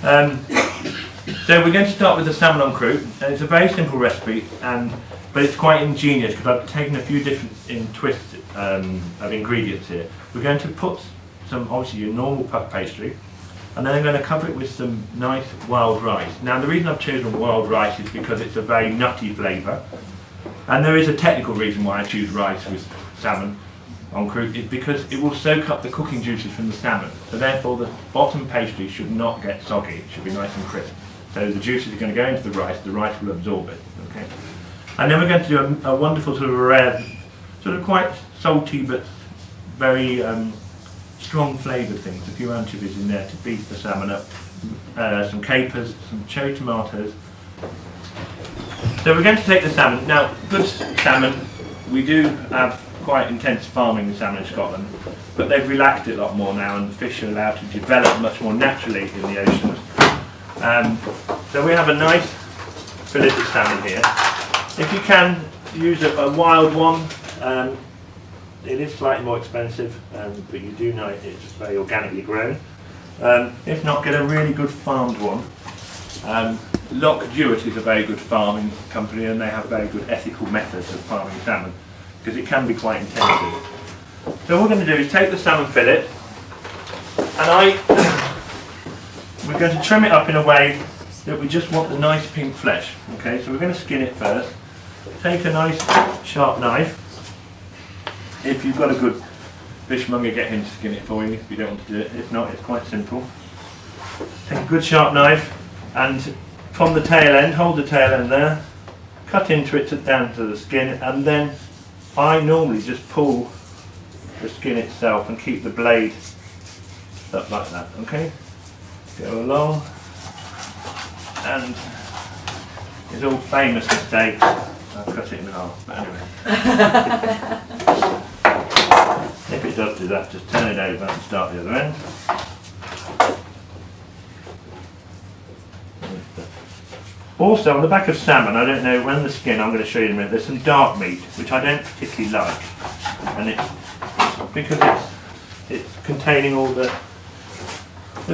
So we're going to start with the salmon on croute, and it's a very simple recipe, but it's quite ingenious because I've taken a few different twists of ingredients here. We're going to put some, obviously your normal puff pastry, and then I'm going to cover it with some nice wild rice. Now the reason I've chosen wild rice is because it's a very nutty flavour, and there is a technical reason why I choose rice with salmon on croute, is because it will soak up the cooking juices from the salmon, so therefore the bottom pastry should not get soggy, it should be nice and crisp. So the juices are going to go into the rice will absorb it. Okay? And then we're going to do a wonderful sort of rare, sort of quite salty but very strong flavoured things. A few anchovies in there to beef the salmon up, some capers, some cherry tomatoes. So we're going to take the salmon. Now, good salmon, we do have quite intense farming in salmon in Scotland, but they've relaxed it a lot more now, and the fish are allowed to develop much more naturally in the oceans. So we have a nice fillet of salmon here. If you can use a wild one, it is slightly more expensive, but you do know it's very organically grown. If not, get a really good farmed one. Loch Jewett is a very good farming company, and they have very good ethical methods of farming salmon, because it can be quite intensive. So what we're going to do is take the salmon fillet, and we're going to trim it up in a way that we just want the nice pink flesh. Okay, so we're going to skin it first. Take a nice sharp knife. If you've got a good fishmonger, get him to skin it for you if you don't want to do it. If not, it's quite simple. Take a good sharp knife, and from the tail end, hold the tail end there, cut into it down to the skin, and then I normally just pull the skin itself and keep the blade up like that. Okay? Go along, and it's all famous mistakes. I've cut it in half, but anyway. If it does do that, just turn it over and start the other end. Also, on the back of salmon, I don't know, when the skin, I'm going to show you in a minute, there's some dark meat, which I don't particularly like. And it's because it's containing all the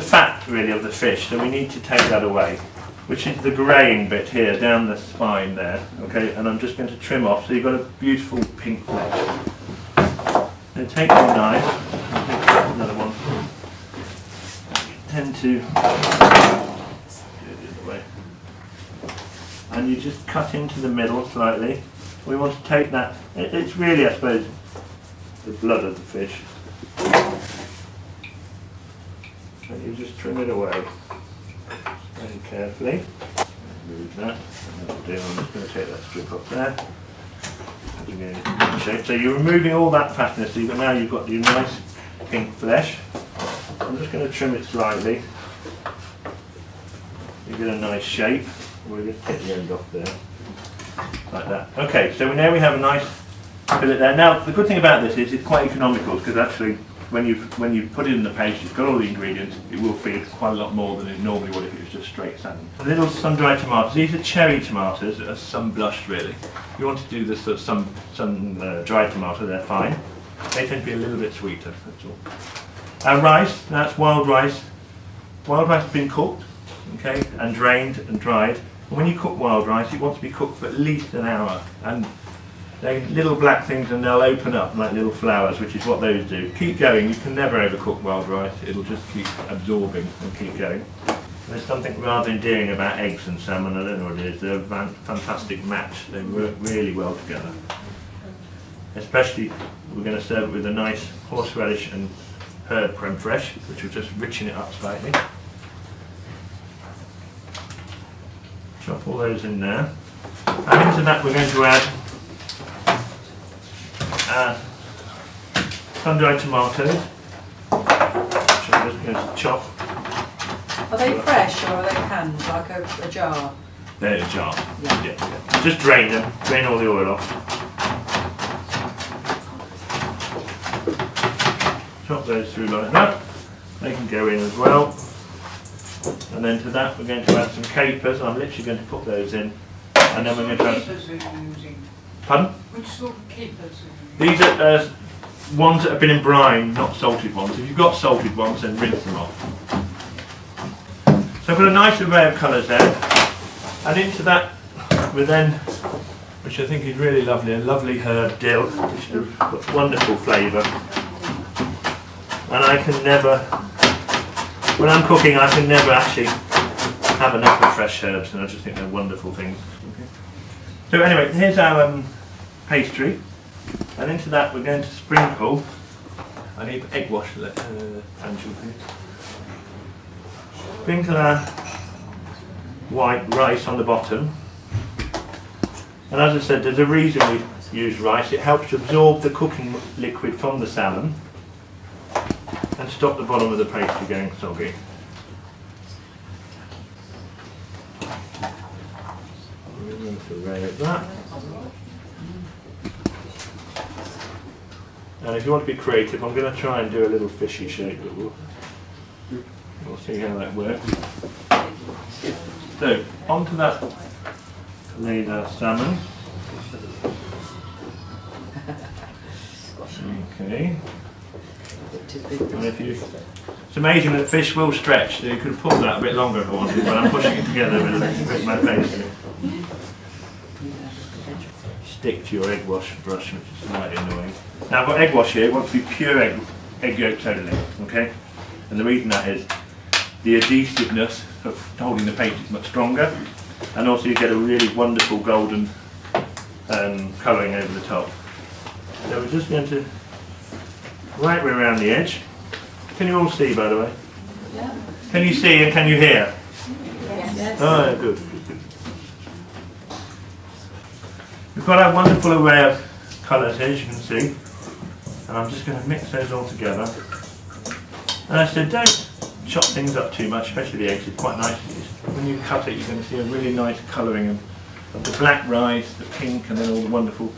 fat really of the fish, so we need to take that away, which is the greying bit here down the spine there. Okay, and I'm just going to trim off so you've got a beautiful pink flesh. Then take your knife, another one. You tend to do it the other way, and you just cut into the middle slightly. We want to take that. It's really, I suppose, the blood of the fish. And you just trim it away very carefully. Remove that. I'm just going to take that strip off there. Shape. So you're removing all that fatness. So now you've got your nice pink flesh. I'm just going to trim it slightly. You get a nice shape. We'll just take the end off there, like that. Okay. So now we have a nice fillet there. Now the good thing about this is it's quite economical, because actually, when you put it in the paste, it's got all the ingredients, it will feed quite a lot more than it normally would if it was just straight salmon. A little sun-dried tomatoes. These are cherry tomatoes, sun-blushed really. If you want to do this sort of sun-dried tomato, they're fine. They tend to be a little bit sweeter, that's all. Rice, that's wild rice. Wild rice has been cooked, okay, and drained and dried. And when you cook wild rice, it wants to be cooked for at least an hour. And they're little black things, and they'll open up like little flowers, which is what those do. Keep going, you can never overcook wild rice, it'll just keep absorbing and keep going. There's something rather endearing about eggs and salmon, I don't know what it is, they're a fantastic match, they work really well together. Especially, we're going to serve it with a nice horseradish and herb creme fraiche, which will just richen it up slightly. Chop all those in there. And into that we're going to add sun-dried tomatoes, which I'm just going to chop. Are they fresh or are they canned, like a jar? They're a jar. Yeah. Just drain them, drain all the oil off. Chop those through like that. They can go in as well. And then to that we're going to add some capers. I'm literally going to put those in. And then we're going to add... Capers are you using? Pardon? Which sort of capers are you using? These are ones that have been in brine, not salted ones. If you've got salted ones, then rinse them off. So I've got a nice array of colours there, and into that we then, which I think is really lovely, a lovely herb dill, which has got wonderful flavour. And I can never, when I'm cooking, I can never actually have enough of fresh herbs, and I just think they're wonderful things. Okay. So anyway, here's our pastry, and into that we're going to sprinkle. I need egg wash, Angela, please. Sprinkle our white rice on the bottom, and as I said, there's a reason we use rice. It helps to absorb the cooking liquid from the salmon and stop the bottom of the pastry going soggy. Array that. And if you want to be creative, I'm going to try and do a little fishy shape, but we'll see how that works. So, onto that laid our salmon. Okay. And if you, it's amazing that fish will stretch, so you could have pulled that a bit longer if I wanted, but I'm pushing it together with my face. Stick to your egg wash brush, which is slightly annoying. Now I've got egg wash here. It wants to be pure egg yolks only, okay? And the reason that is the adhesiveness of holding the paste is much stronger, and also you get a really wonderful golden colouring over the top. So we're just going to right way around the edge. Can you all see, by the way? Yeah. Can you see and can you hear? Yes. Oh, good. We've got our wonderful array of colours here, as you can see, and I'm just going to mix those all together. And I said, don't chop things up too much, especially the eggs. It's quite nice. When you cut it, you're going to see a really nice colouring of the black rice, the pink, and then all the wonderful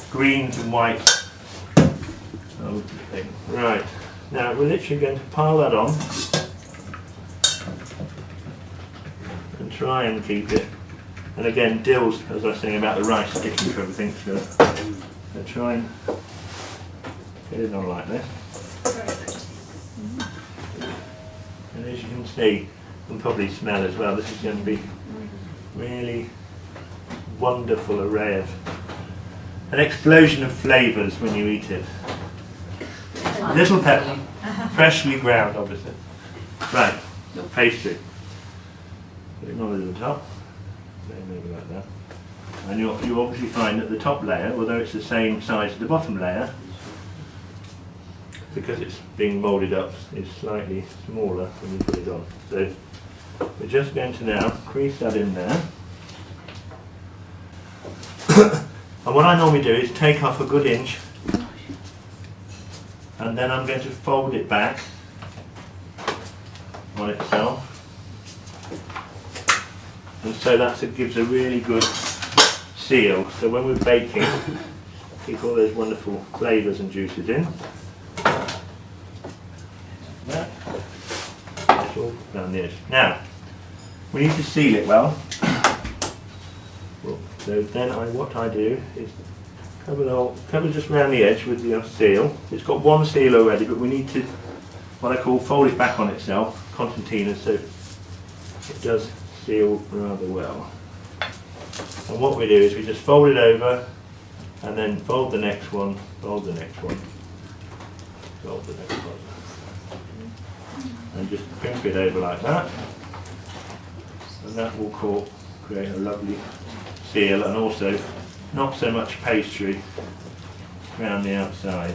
greens and whites. Oh, thing. Right, now we're literally going to pile that on and try and keep it. And again, dills, as I was saying about the rice sticking to everything, so try and get it on like this. And as you can see, you can probably smell as well, this is going to be really wonderful array of, an explosion of flavours when you eat it. Little pepper, freshly ground obviously. Right, pastry. Put it on over the top. Maybe like that. And you obviously find that the top layer, although it's the same size as the bottom layer, because it's being moulded up, is slightly smaller when you put it on. So we're just going to now crease that in there. And what I normally do is take off a good inch, and then I'm going to fold it back on itself. And so that gives a really good seal. So when we're baking, keep all those wonderful flavours and juices in. That. That's all down the edge. Now, we need to seal it well. So then what I do is cover just around the edge with the seal. It's got one seal already, but we need to, what I call, fold it back on itself, concertina, so it does seal rather well. And what we do is we just fold it over and then fold the next one, fold the next one, fold the next one, and just crimp it over like that, and that will create a lovely seal, and also not so much pastry around the outside.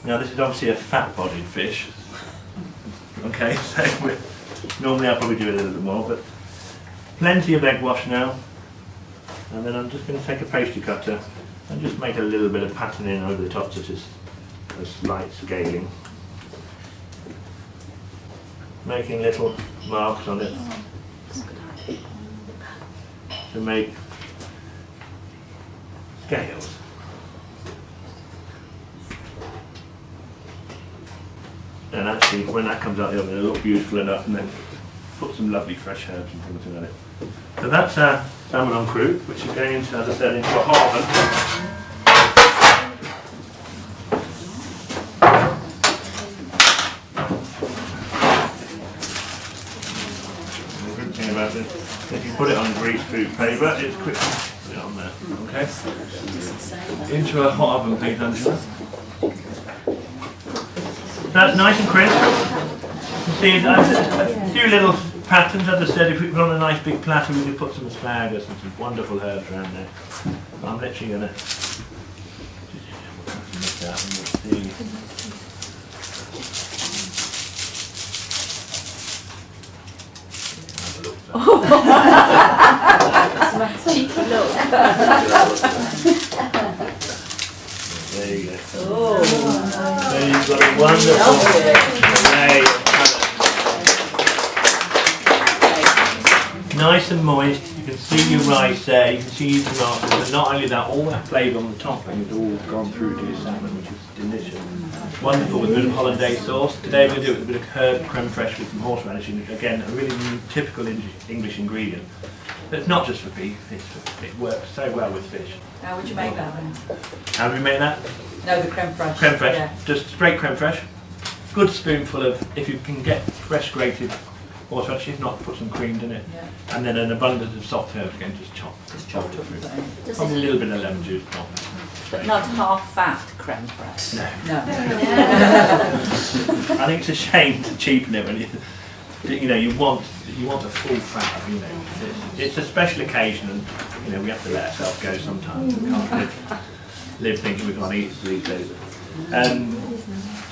Now this is obviously a fat-bodied fish. Okay, so normally I'll probably do a little bit more, but plenty of egg wash now. And then I'm just going to take a pastry cutter and just make a little bit of patterning over the top, such as a slight scaling. Making little marks on it to make scales. And actually, when that comes out the oven, it'll look beautiful enough, and then put some lovely fresh herbs and things in it. So that's our salmon on croute, which is going into, as I said, into a hot oven. put it on grease food paper. It's quick. Put it on there. Okay. Into a hot oven, please, Angela. That's nice and crisp. You see, a few little patterns. As I said, if we put on a nice big platter, we could put some asparagus and some wonderful herbs around there. I'm literally going to look at and we'll see. Cheeky look. There you go. Oh. There you've got a wonderful array of colours. Nice and moist. You can see your rice there. You can see your tomatoes. But not only that, all that flavour on the topping has all gone through to your salmon, which is delicious. Wonderful with a bit of hollandaise sauce. Today we're going to do it with a bit of herb creme fraiche with some horseradish. And again, a really typical English ingredient. But it's not just for beef. It works so well with fish. How would you make that then? How do we make that? No, the creme fraiche. Creme fraiche, Yeah. just straight creme fraiche. Good spoonful of, if you can get fresh grated horseradish, if not, put some cream in it. Yeah. And then an abundance of soft herbs again, just chopped. Just chopped up. Does Probably a it, little bit of lemon juice. Not. but not half fat creme fraiche. No. No. I think it's a shame to cheapen it when you want a full fat. It's a special occasion, and we have to let ourselves go sometimes. We can't live thinking we've got to eat 3 days.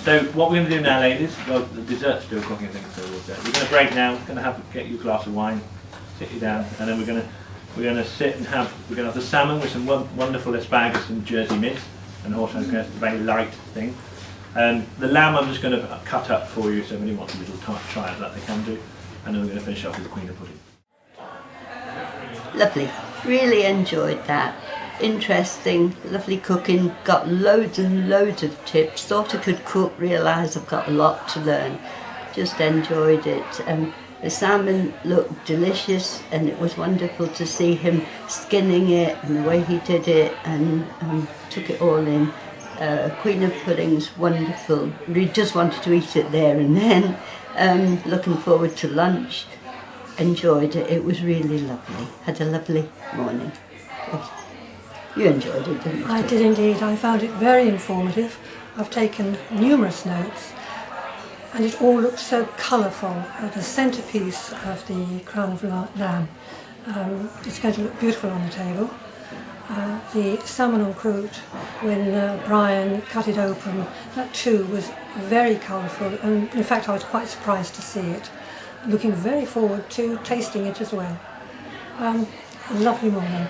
So what we're going to do now, ladies, well, the dessert's still cooking, I think, so we're going to break now. We're going to get you a glass of wine, sit you down, and then we're going to sit and have the salmon with some wonderful asparagus and Jersey mince and horseradish, a very light thing. The lamb I'm just going to cut up for you, so if anyone wants a little try of that, they can do. And then we're going to finish off with the queen of pudding. Lovely. Really enjoyed that. Interesting, lovely cooking. Got loads and loads of tips. Thought I could cook, realised I've got a lot to learn. Just enjoyed it. The salmon looked delicious, and it was wonderful to see him skinning it and the way he did it, and took it all in. Queen of pudding's wonderful. We just wanted to eat it there and then. Looking forward to lunch. Enjoyed it. It was really lovely. Had a lovely morning. You enjoyed it, didn't you? I did indeed. I found it very informative. I've taken numerous notes, and it all looks so colourful. The centrepiece of the crown of lamb, it's going to look beautiful on the table. The salmon en croute, when Brian cut it open, that too was very colourful, and in fact I was quite surprised to see it. Looking very forward to tasting it as well. A lovely morning.